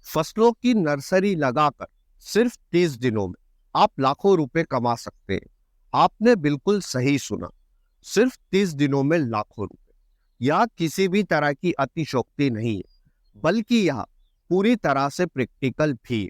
फसलों की नर्सरी लगाकर सिर्फ 30 दिनों में आप लाखों रुपए कमा सकते हैं। आपने बिल्कुल सही सुना, सिर्फ 30 दिनों में लाखों रुपए। यह किसी भी तरह की अतिशयोक्ति नहीं है, बल्कि यह पूरी तरह से प्रैक्टिकल भी है।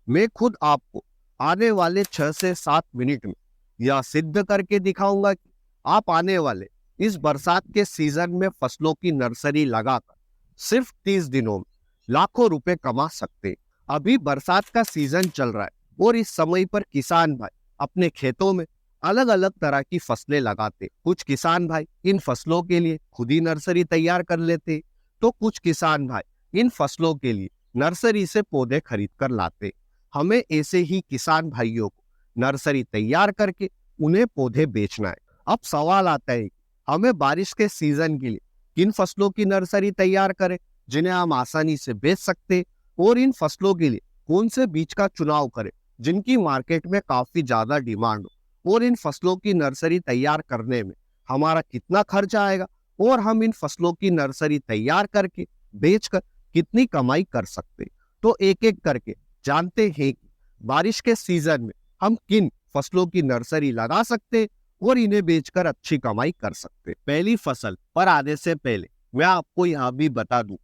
मैं खुद आपको आने वाले 6 से 7 मिनट में यह सिद्ध करके दिखाऊंगा कि आप आने वाले इस बरसात के सीजन में फसलों की नर्सरी लगाकर सिर्फ 30 दिनों में लाखों रुपए कमा सकते हैं। अभी बरसात का सीजन चल रहा है और इस समय पर किसान भाई अपने खेतों में अलग अलग तरह की फसलें लगाते। कुछ किसान भाई इन फसलों के लिए खुद ही नर्सरी तैयार कर लेते, तो कुछ किसान भाई इन फसलों के लिए नर्सरी से पौधे खरीद कर लाते। हमें ऐसे ही किसान भाइयों को नर्सरी तैयार करके उन्हें पौधे बेचना है। अब सवाल आता है, हमें बारिश के सीजन के लिए किन फसलों की नर्सरी तैयार करें जिन्हें हम आसानी से बेच सकते, और इन फसलों के लिए कौन से बीज का चुनाव करें जिनकी मार्केट में काफी ज्यादा डिमांड हो, और इन फसलों की नर्सरी तैयार करने में हमारा कितना खर्चा आएगा, और हम इन फसलों की नर्सरी तैयार करके बेचकर कितनी कमाई कर सकते। तो एक एक करके जानते हैं कि बारिश के सीजन में हम किन फसलों की नर्सरी लगा सकते और इन्हें बेचकर अच्छी कमाई कर सकते। पहली फसल पर आने से पहले मैं आपको यह भी बता दूं,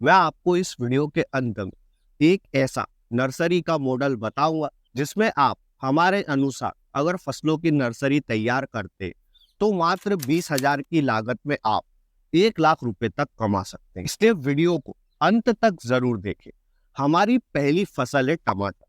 मैं आपको इस वीडियो के अंत में एक ऐसा नर्सरी का मॉडल बताऊंगा जिसमें आप हमारे अनुसार अगर फसलों की नर्सरी तैयार करते तो मात्र 20,000 की लागत में आप 1 लाख रुपए तक कमा सकते हैं। इसलिए वीडियो को अंत तक जरूर देखें। हमारी पहली फसल है टमाटर।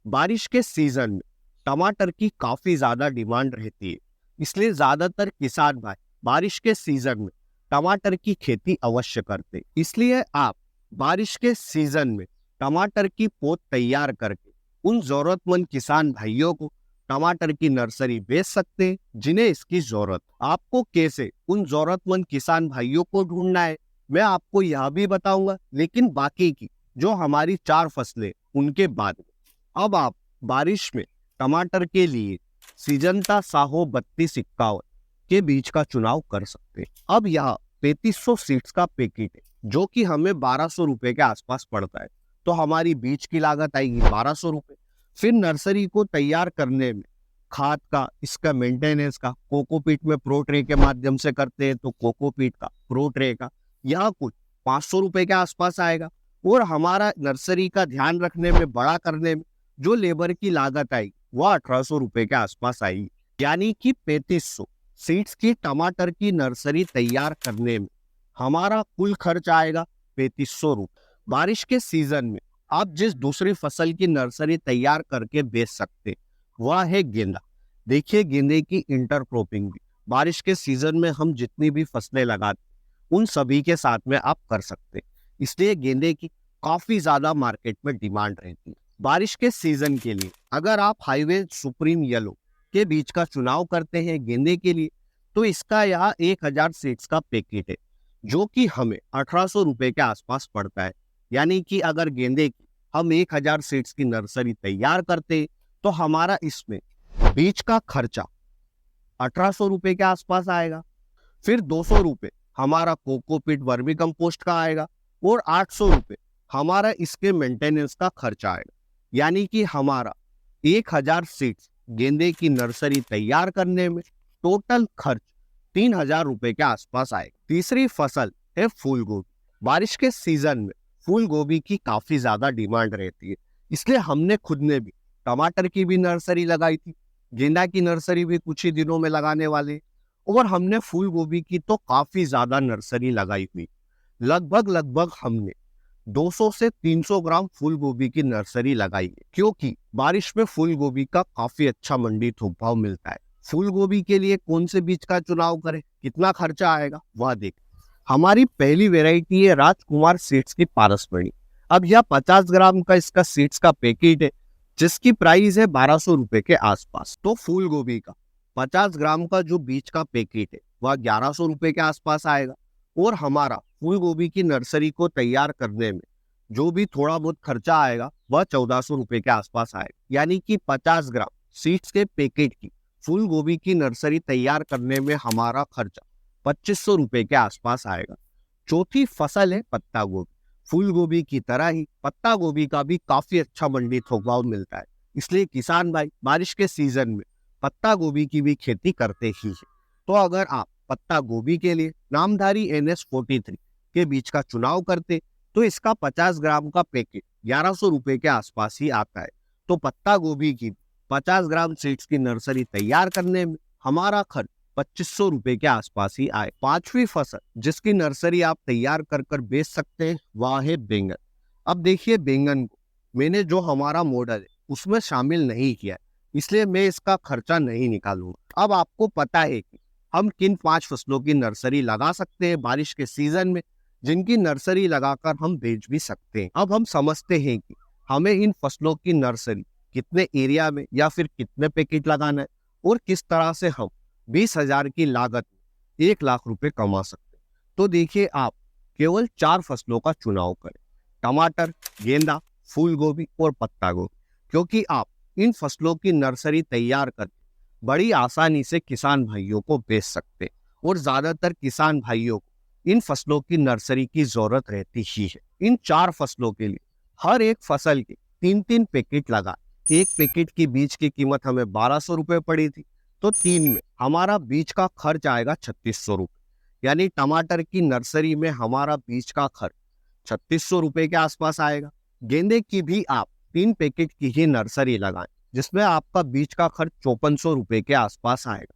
बारिश के सीजन में टमाटर की काफी ज्यादा डिमांड रहती है, इसलिए ज्यादातर किसान भाई बारिश के सीजन में टमाटर की खेती अवश्य करते। इसलिए आप बारिश के सीजन में टमाटर की पौध तैयार करके उन जरूरतमंद किसान भाइयों को टमाटर की नर्सरी बेच सकते हैं जिन्हें इसकी जरूरत। आपको कैसे उन जरूरतमंद किसान भाइयों को ढूंढना है मैं आपको यह भी बताऊंगा, लेकिन बाकी की जो हमारी 4 फसलें उनके बाद में। अब आप बारिश में टमाटर के लिए सिजंता साहो 3251 के बीज का चुनाव कर सकते हैं। अब यह 3500 सीड्स का पैकेट है जो कि हमें 1200 रुपए के आसपास पड़ता है, तो हमारी बीज की लागत आएगी 1200 रुपए। फिर नर्सरी को तैयार करने में खाद का, इसका मेंटेनेंस का, कोकोपीट में प्रो ट्रे के माध्यम से करते हैं तो कोकोपीट का, प्रो ट्रे का, यह कुछ 500 रुपए के आसपास आएगा। और हमारा नर्सरी का ध्यान रखने में, बड़ा करने में जो लेबर की लागत आएगी वह 1800 रुपए के आसपास आएगी। यानी कि 3500 सीड्स की टमाटर की नर्सरी तैयार करने में हमारा कुल खर्च आएगा 3500 रुपए। बारिश के सीजन में आप जिस दूसरी फसल की नर्सरी तैयार करके बेच सकते वह है गेंदा। देखिए, गेंदे की इंटरक्रॉपिंग भी बारिश के सीजन में हम जितनी भी फसलें लगाते उन सभी के साथ में आप कर सकते, इसलिए गेंदे की काफी ज्यादा मार्केट में डिमांड रहती है। बारिश के सीजन के लिए अगर आप हाईवे सुप्रीम येलो के बीज का चुनाव करते हैं गेंदे के लिए, तो इसका यह 1000 सीड्स का पैकेट है जो कि हमें 1800 रुपए के आसपास पड़ता है। यानी कि अगर गेंदे की हम 1000 सीड्स की नर्सरी तैयार करते तो हमारा इसमें बीज का खर्चा 1800 रुपए के आसपास आएगा। फिर 200 रुपए हमारा कोकोपीट वर्मी कंपोस्ट का आएगा और 800 रुपए हमारा इसके मेंटेनेंस का खर्चा आएगा। यानी कि हमारा 1000 सीड्स गेंदे की नर्सरी तैयार करने में टोटल खर्च 3000 रुपए के आसपास आएगा। तीसरी फसल है फूल गोभी। बारिश के सीजन में फूल गोभी की काफी ज्यादा डिमांड रहती है, इसलिए हमने खुद ने भी टमाटर की भी नर्सरी लगाई थी, गेंदा की नर्सरी भी कुछ ही दिनों में लगाने वाले, और हमने फूल गोभी की तो काफी ज्यादा नर्सरी लगाई हुई। लगभग हमने 200 से 300 ग्राम फूल गोभी की नर्सरी लगाई है, क्योंकि बारिश में फूल गोभी का काफी अच्छा मंडी थोक भाव मिलता है। फूल गोभी के लिए कौन से बीज का चुनाव करें, कितना खर्चा आएगा वह देख। हमारी पहली वेराइटी है राजकुमार सीड्स की पारसमणि। अब यह 50 ग्राम का इसका सीड्स का पैकेट है जिसकी प्राइस है 1200 रुपए के आसपास। तो फूल गोभी का 50 ग्राम का जो बीज का पैकेट है वह 1100 रुपए के आसपास आएगा, और हमारा फूल गोभी की नर्सरी को तैयार करने में जो भी थोड़ा बहुत खर्चा आएगा वह 1400 रुपए के आसपास आएगा। यानी कि 50 ग्राम सीड्स के पैकेट की फूल गोभी की नर्सरी तैयार करने में हमारा खर्चा 2500 रुपए के आसपास आएगा। चौथी फसल है पत्ता गोभी। फूल गोभी की तरह ही पत्ता गोभी का भी काफी अच्छा मंडी थोक भाव मिलता है, इसलिए किसान भाई बारिश के सीजन में पत्ता गोभी की भी खेती करते ही है। तो अगर आप पत्ता गोभी के लिए नामधारी NS43 के बीज का चुनाव करते तो इसका 50 ग्राम का पैकेट 1100 रुपए के आसपास ही आता है। तो पत्ता गोभी की 50 ग्राम सीड्स की नर्सरी तैयार करने में हमारा खर्च 2500 रुपए के आसपास ही आए। पांचवी फसल जिसकी नर्सरी आप तैयार कर कर बेच सकते हैं वह है बैंगन। अब देखिए बैंगन को मैंने जो हमारा मॉडल है उसमें शामिल नहीं किया है, इसलिए मैं इसका खर्चा नहीं निकालूंगा। अब आपको पता है कि हम किन 5 फसलों की नर्सरी लगा सकते हैं बारिश के सीजन में, जिनकी नर्सरी लगाकर हम बेच भी सकते हैं। अब हम समझते हैं कि हमें इन फसलों की नर्सरी कितने एरिया में या फिर कितने पैकेट लगाना है और किस तरह से हम 20,000 की लागत में 1 लाख रुपए कमा सकते हैं। तो देखिए आप केवल 4 फसलों का चुनाव करें, टमाटर, गेंदा, फूल गोभी और पत्ता गोभी, क्योंकि आप इन फसलों की नर्सरी तैयार कर बड़ी आसानी से किसान भाइयों को बेच सकते हैं और ज्यादातर किसान भाइयों को इन फसलों की नर्सरी की जरूरत रहती ही है। इन 4 फसलों के लिए हर एक फसल के 3-3 पैकेट लगा। एक पैकेट की बीज की कीमत हमें 1200 रुपए पड़ी थी, तो 3 में हमारा बीज का खर्च आएगा 3600 रुपए। यानी टमाटर की नर्सरी में हमारा बीज का खर्च 3600 रुपए के आसपास आएगा। गेंदे की भी आप 3 पैकेट की ही नर्सरी लगाएं, जिसमें आपका बीज का खर्च 5400 रुपए के आसपास आएगा।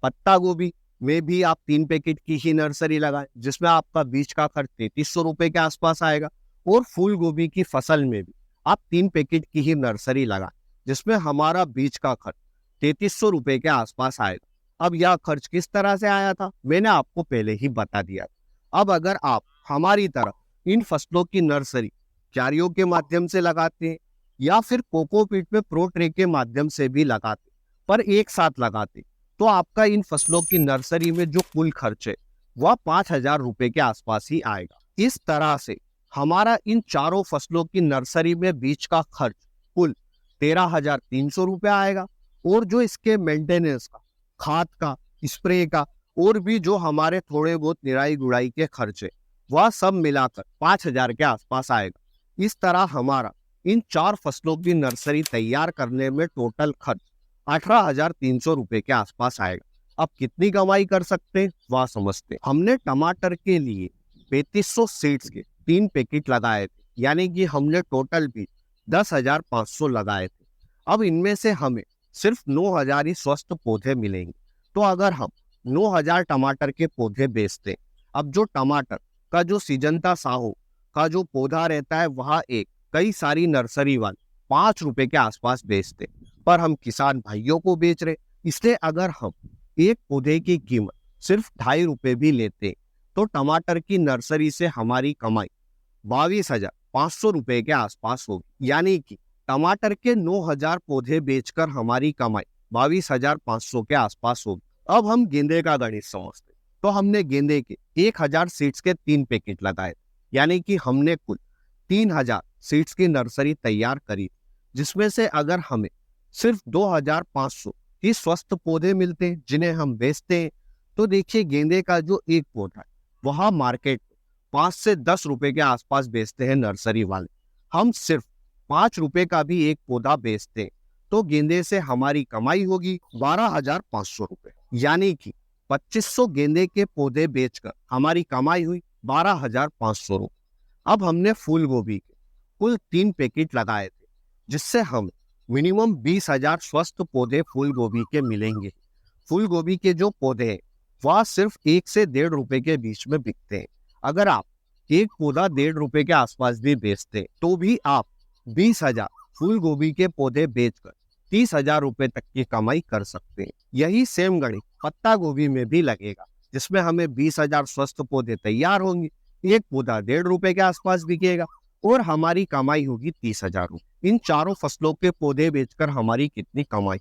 पत्ता गोभी में भी आप 3 पैकेट की ही नर्सरी लगाएं, जिसमें आपका बीज का खर्च 3300 रुपए के आसपास आएगा। और फूल गोभी की फसल में भी आप 3 पैकेट की ही नर्सरी लगाएं, जिसमें हमारा बीज का खर्च 3300 रुपए के आसपास आएगा। अब यह खर्च किस तरह से आया था मैंने आपको पहले ही बता दिया। अब अगर आप हमारी तरह इन फसलों की नर्सरी क्यारियों के माध्यम से लगाते हैं या फिर कोकोपीट में प्रो ट्रे के माध्यम से भी लगाते पर एक साथ लगाते, तो आपका इन फसलों की नर्सरी में जो कुल खर्च है वह 5,000 रुपए के आसपास ही आएगा। इस तरह से हमारा इन चारों फसलों की नर्सरी में बीज का खर्च कुल 13,300 रुपए आएगा। और जो इसके मेंटेनेंस का, खाद का, स्प्रे का और भी जो हमारे थोड़े बहुत निराई गुड़ाई के खर्चे वह सब मिलाकर 5,000 के आसपास आएगा। इस तरह हमारा इन 4 फसलों की नर्सरी तैयार करने में टोटल खर्च 18,300 रुपए के आसपास आएगा। अब कितनी कमाई कर सकते हैं वह समझते हैं। हमने टमाटर के लिए 3500 सीड्स के 3 पैकेट लगाए थे, यानी कि हमने टोटल भी 10,500 लगाए थे। अब इनमें से हमें सिर्फ 9,000 ही स्वस्थ पौधे मिलेंगे। तो अगर हम 9,000 टमाटर के पौधे बेचते हैं, अब जो टमाटर का जो सिजंता साहू का जो पौधा रहता है वह एक कई सारी नर्सरी वाले 5 रुपए के आसपास बेचते, पर हम किसान भाइयों को बेच रहे, इसलिए अगर हम एक पौधे की कीमत सिर्फ 2.5 रुपए भी लेते तो टमाटर की नर्सरी से हमारी कमाई 22,500 रुपए के आसपास होगी। यानी कि टमाटर के 9,000 पौधे बेचकर हमारी कमाई 22,500 के आसपास होगी। अब हम गेंदे का गणित समझते, तो हमने गेंदे के 1,000 सीड्स के 3 पैकेट लगाए, यानी कि हमने कुल 3,000 सीड्स की नर्सरी तैयार करी, जिसमें से अगर हमें सिर्फ 2,500 ही स्वस्थ पौधे मिलते हैं जिन्हें हम बेचते हैं, तो देखिए गेंदे का जो एक पौधा है वह मार्केट 5 से 10 रुपए के आसपास बेचते हैं नर्सरी वाले। हम सिर्फ 5 रुपए का भी एक पौधा बेचते हैं, तो गेंदे से हमारी कमाई होगी 12,500 रुपए। यानी कि 2500 गेंदे के पौधे बेचकर हमारी कमाई हुई 12,500 रुपए। अब हमने फूल गोभी के कुल 3 पैकेट लगाए थे, जिससे हम मिनिमम 20,000 स्वस्थ पौधे फूल गोभी के मिलेंगे। फूल गोभी के जो पौधे हैं वह सिर्फ 1 से 1.5 रुपए के बीच में बिकते हैं। अगर आप एक पौधा 1.5 रुपए के आसपास भी बेचते हैं, तो भी आप 20,000 फूल गोभी के पौधे बेचकर 30,000 रुपए तक की कमाई कर सकते हैं। यही सेम गणित पत्ता गोभी में भी लगेगा, जिसमें हमें 20,000 स्वस्थ पौधे तैयार होंगे, एक पौधा 1.5 रुपए के आसपास बिकेगा और हमारी कमाई होगी 30,000 रुपए। इन चारों फसलों के पौधे बेचकर हमारी कितनी कमाई?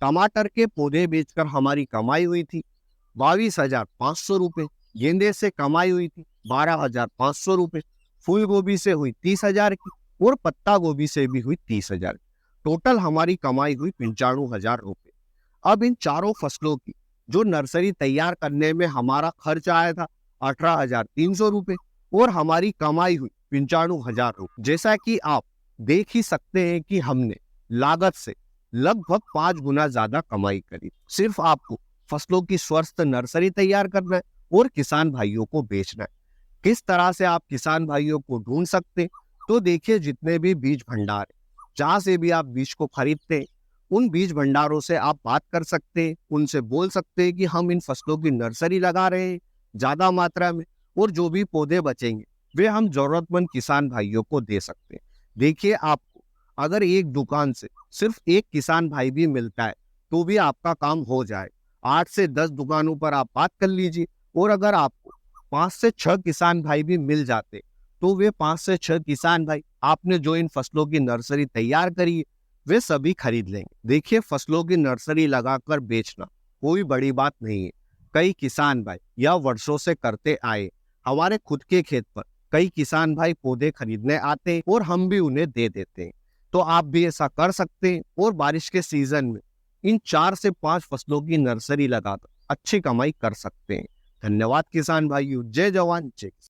टमाटर के पौधे बेचकर हमारी कमाई हुई थी 22,500 रुपए, गेंदे से कमाई हुई थी 12,500 रुपए, फूल गोभी से हुई 30,000 की और पत्ता गोभी से भी हुई 30,000। टोटल हमारी कमाई हुई 95,000 रुपए। अब इन चारों फसलों की जो नर्सरी तैयार करने में हमारा खर्च आया था 18,300 रुपए और हमारी कमाई हुई 95,000 रुपये। जैसा कि आप देख ही सकते हैं कि हमने लागत से लगभग 5 गुना ज्यादा कमाई करी। सिर्फ आपको फसलों की स्वस्थ नर्सरी तैयार करना है और किसान भाइयों को बेचना है। किस तरह से आप किसान भाइयों को ढूंढ सकते हैं? तो देखिए, जितने भी बीज भंडार है, जहां से भी आप बीज को खरीदते हैं, उन बीज भंडारों से आप बात कर सकते हैं, उनसे बोल सकते हैं कि हम इन फसलों की नर्सरी लगा रहे हैं ज्यादा मात्रा में, और जो भी पौधे बचेंगे वे हम जरूरतमंद किसान भाइयों को दे सकते हैं। देखिए, आपको अगर एक दुकान से सिर्फ एक किसान भाई भी मिलता है तो भी आपका काम हो जाए। 8 से 10 दुकानों पर आप बात कर लीजिए, और अगर आपको 5 से 6 किसान भाई भी मिल जाते तो वे 5 से 6 किसान भाई आपने जो इन फसलों की नर्सरी तैयार करी है वे सभी खरीद लेंगे। देखिए, फसलों की नर्सरी लगाकर बेचना कोई बड़ी बात नहीं है। कई किसान भाई यह वर्षों से करते आए। हमारे खुद के खेत पर कई किसान भाई पौधे खरीदने आते हैं और हम भी उन्हें दे देते हैं। तो आप भी ऐसा कर सकते हैं और बारिश के सीजन में इन 4 से 5 फसलों की नर्सरी लगाकर अच्छी कमाई कर सकते हैं। धन्यवाद किसान भाइयों। जय जवान जय किसान।